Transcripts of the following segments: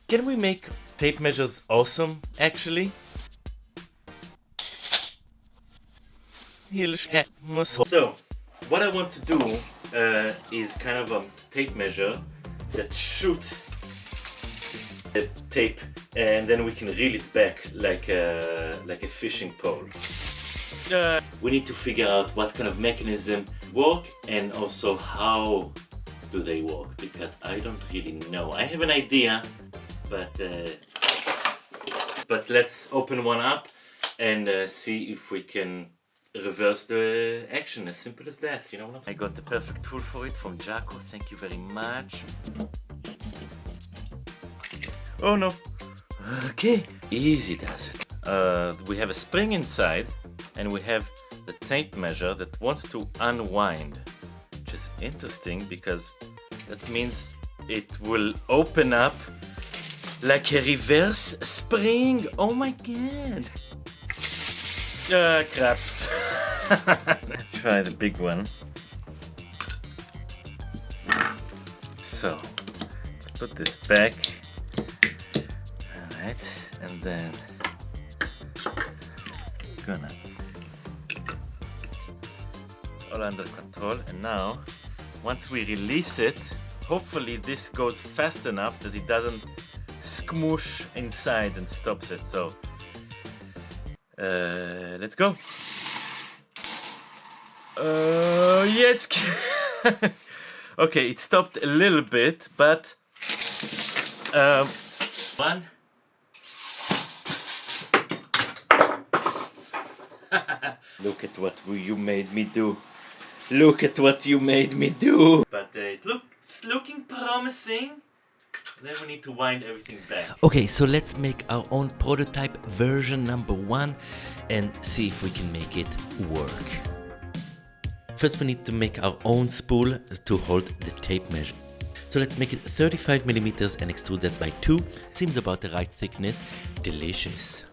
Can we make tape measures awesome, actually? So, what I want to do is kind of a tape measure that shoots the tape, and then we can reel it back like a fishing pole. We need to figure out what kind of mechanism work and also how do they work, because I don't really know. I have an idea, but let's open one up and see if we can reverse the action. As simple as that, you know what I'm saying? I got the perfect tool for it from Jaco. Thank you very much. Oh no. Okay, easy does it. We have a spring inside, and we have the tape measure that wants to unwind, which is interesting because that means it will open up like a reverse spring. Oh my god. Crap. Let's try the big one. So, let's put this back. Alright, and then gonna. It's all under control, and now, once we release it, hopefully this goes fast enough that it doesn't smush inside and stops it. So, let's go. Yeah, it's okay. It stopped a little bit, but one. Look at what you made me do. Look at what you made me do. But it's looking promising. Then we need to wind everything back. Okay, so let's make our own prototype version number 1 and see if we can make it work. First we need to make our own spool to hold the tape measure. So let's make it 35mm and extrude that by 2. Seems about the right thickness. Delicious.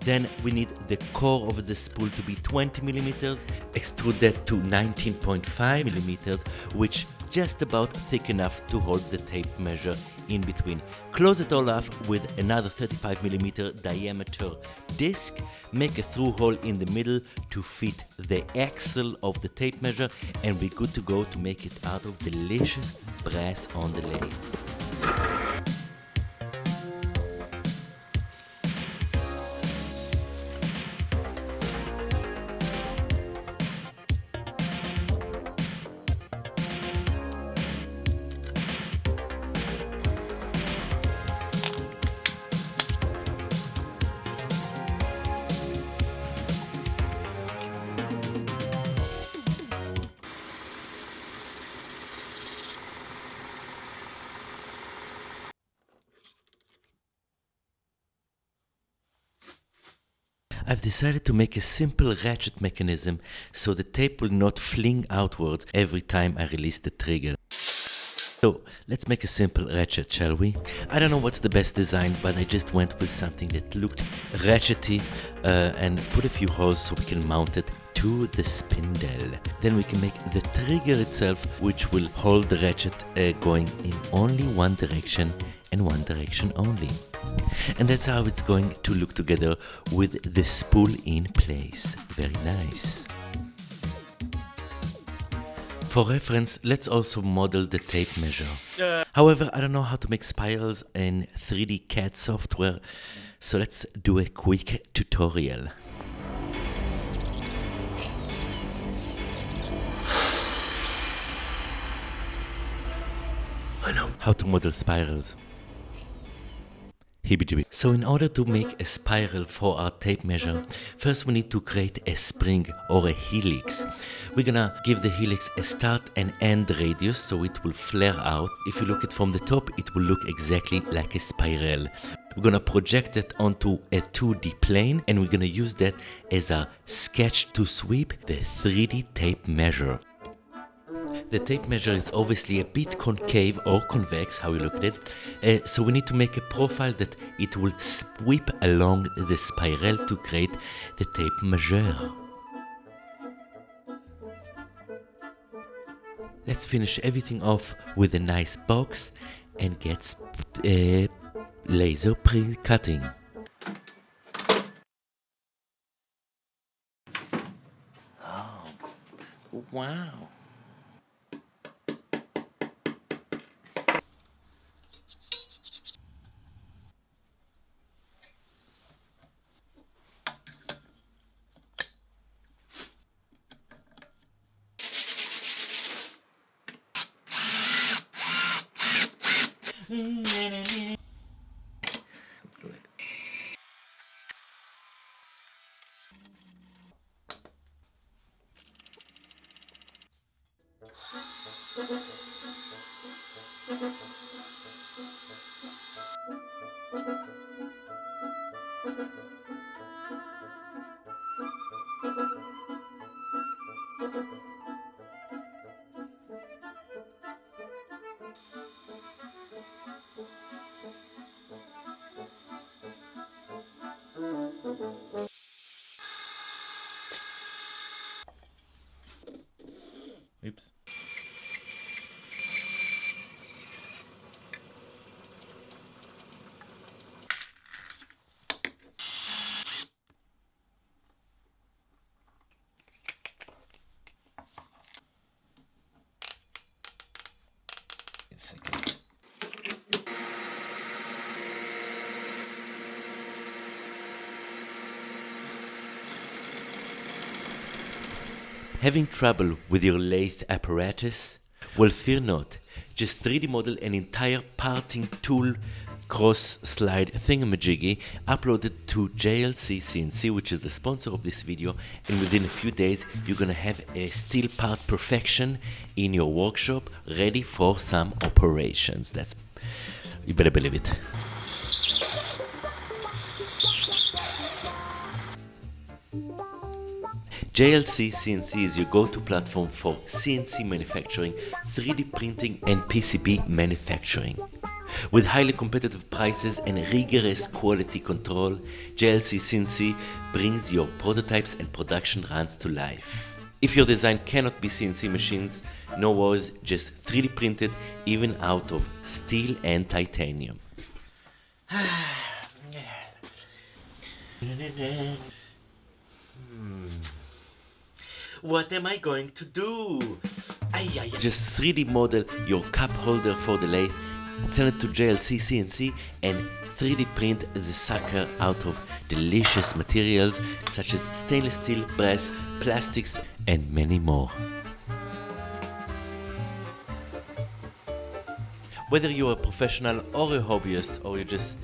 Then we need the core of the spool to be 20mm. Extrude that to 19.5mm, which just about thick enough to hold the tape measure in between. Close it all off with another 35mm diameter disc. Make a through hole in the middle to fit the axle of the tape measure, and we're good to go to make it out of delicious brass on the lathe. I've decided to make a simple ratchet mechanism so the tape will not fling outwards every time I release the trigger. So let's make a simple ratchet, shall we? I don't know what's the best design, but I just went with something that looked ratchety and put a few holes so we can mount it to the spindle. Then we can make the trigger itself, which will hold the ratchet going in only one direction and one direction only. And that's how it's going to look together with the spool in place. Very nice. For reference, let's also model the tape measure. However, I don't know how to make spirals in 3D CAD software, so let's do a quick tutorial. I know how to model spirals. So in order to make a spiral for our tape measure, first we need to create a spring or a helix. We're gonna give the helix a start and end radius so it will flare out. If you look at it from the top, it will look exactly like a spiral. We're gonna project it onto a 2D plane, and we're gonna use that as a sketch to sweep the 3D tape measure. The tape measure is obviously a bit concave or convex, how you look at it, so we need to make a profile that it will sweep along the spiral to create the tape measure. Let's finish everything off with a nice box and get laser print cutting. Oh, wow. Oops. A second. Having trouble with your lathe apparatus? Well, fear not. Just 3D model an entire parting tool cross-slide thingamajiggy, uploaded to JLC CNC, which is the sponsor of this video, and within a few days you're gonna have a steel part perfection in your workshop, ready for some operations. That's, you better believe it. JLC CNC is your go-to platform for CNC manufacturing, 3D printing and PCB manufacturing. With highly competitive prices and rigorous quality control, JLC CNC brings your prototypes and production runs to life. If your design cannot be CNC machines, no worries, just 3D printed even out of steel and titanium. What am I going to do? Just 3D model your cup holder for the lathe, send it to JLC CNC and 3D print the sucker out of delicious materials such as stainless steel, brass, plastics and many more. Whether you're a professional or a hobbyist, or you're just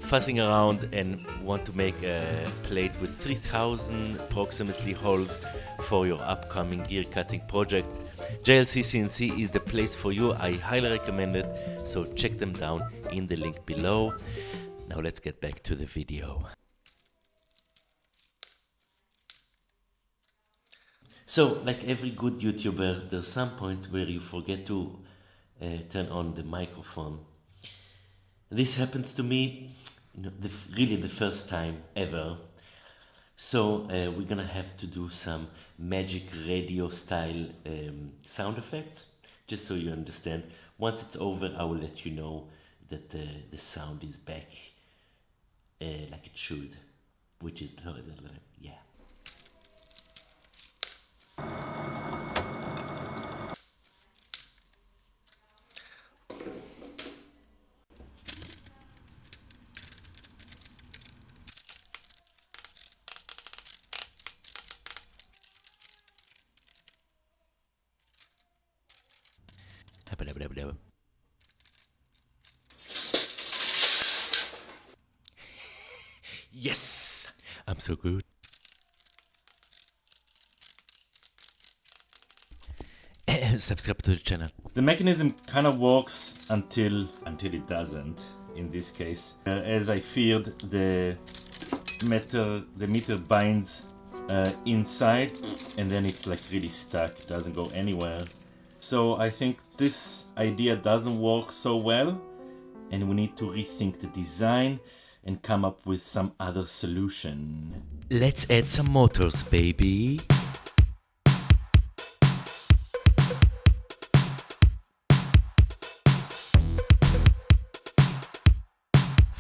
fussing around and want to make a plate with 3,000 approximately holes for your upcoming gear cutting project, JLC CNC is the place for you. I highly recommend it, so check them down in the link below. Now let's get back to the video. So, like every good YouTuber, there's some point where you forget to turn on the microphone. This happens to me, really the first time ever. So we're gonna have to do some magic radio style sound effects, just so you understand. Once it's over, I will let you know that the sound is back like it should, which is, yeah. Yes! I'm so good. Subscribe to the channel. The mechanism kind of works until it doesn't. In this case, as I feared, the meter binds inside, and then it's like really stuck. Doesn't go anywhere. So I think this idea doesn't work so well, and we need to rethink the design and come up with some other solution. Let's add some motors, baby.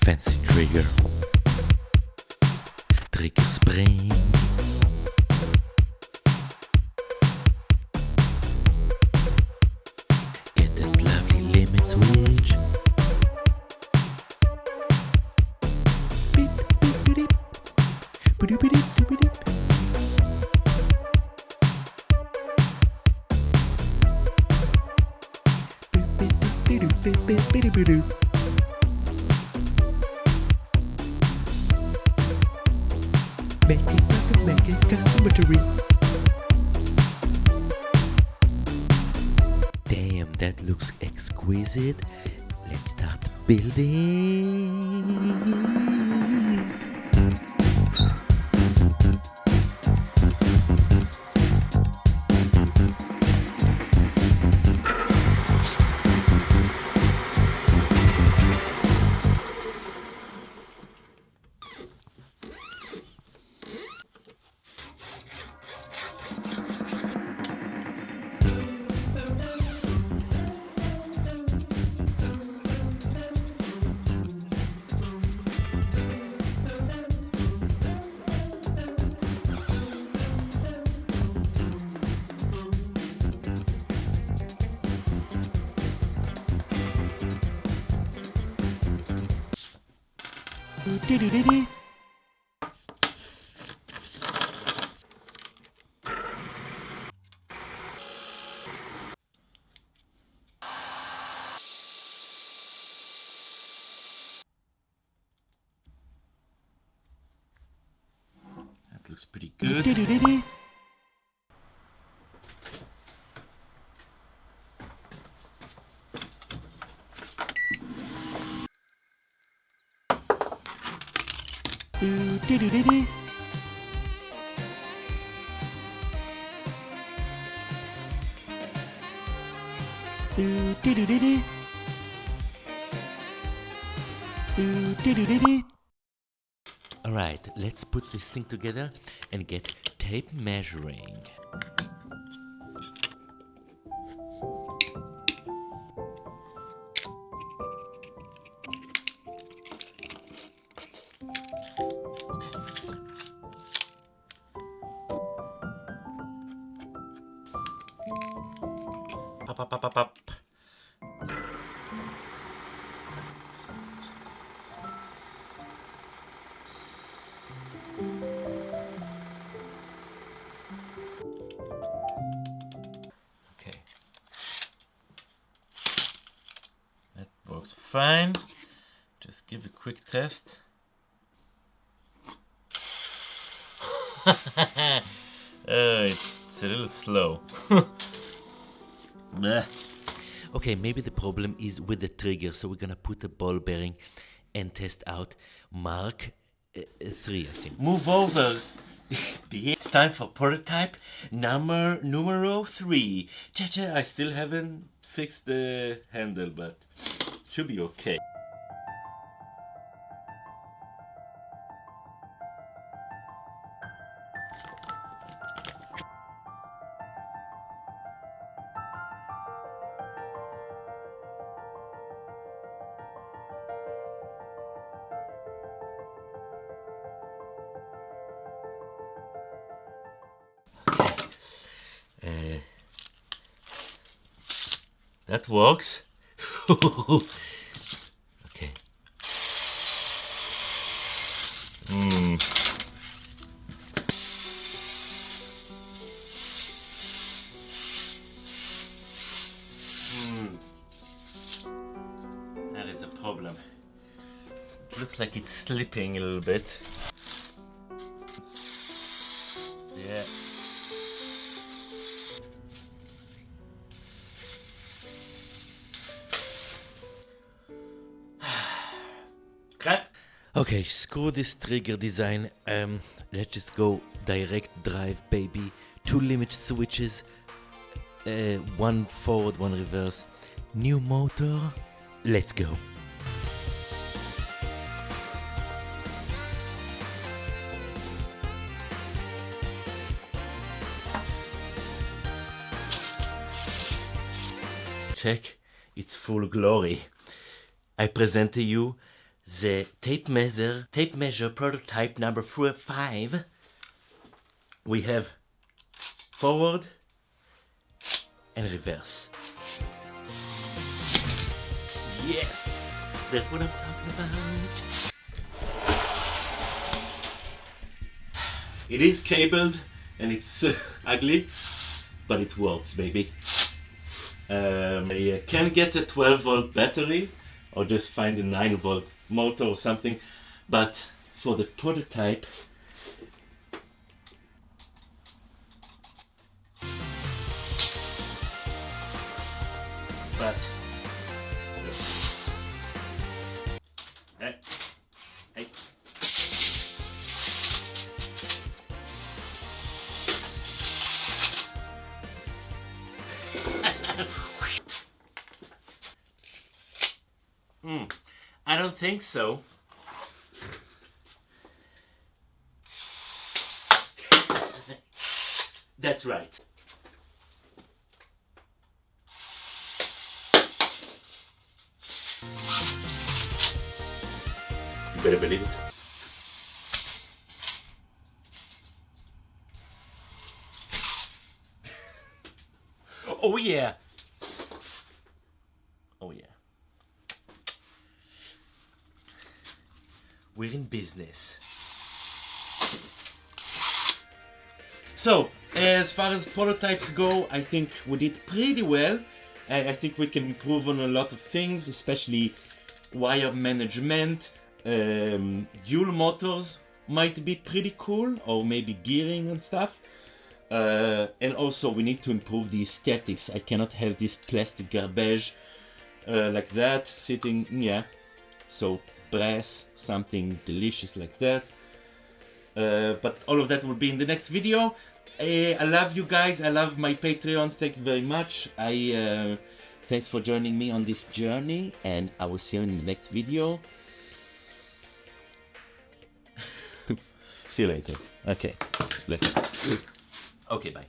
fancy trigger. Trigger spring. Get that lovely limit switch. Beep, beep, beep, beep. Beep, beep, beep, beep, beep. Make it customary. Damn, that looks exquisite. Let's start building. That looks pretty good. Alright, let's put this thing together and get tape measuring. Up. Okay. That works fine. Just give a quick test. It's a little slow. Okay, maybe the problem is with the trigger, so we're gonna put a ball bearing and test out Mark 3, I think. Move over. It's time for prototype numero 3. Cha-cha, I still haven't fixed the handle, but should be okay. That works. Okay. That is a problem. It looks like it's slipping a little bit. Yeah. Okay, screw this trigger design. Let's just go direct drive, baby. 2 limit switches, 1 forward, 1 reverse. New motor. Let's go. Check its full glory. I present to you the tape measure prototype number 5. We have forward and reverse. Yes, that's what I'm talking about. It is cabled and it's ugly, but it works, baby. I can get a 12-volt battery or just find a 9-volt motor or something, but for the prototype, but hey, hey. I don't think so. That's right. You better believe it. Oh yeah. Oh yeah. We're in business. So, as far as prototypes go, I think we did pretty well. I think we can improve on a lot of things, especially wire management. Dual motors might be pretty cool, or maybe gearing and stuff. And also we need to improve the aesthetics. I cannot have this plastic garbage like that sitting, yeah. So brass, something delicious like that. But all of that will be in the next video. I love you guys. I love my Patreons. Thank you very much. Thanks for joining me on this journey, and I will see you in the next video. See you later. Okay. Okay, bye.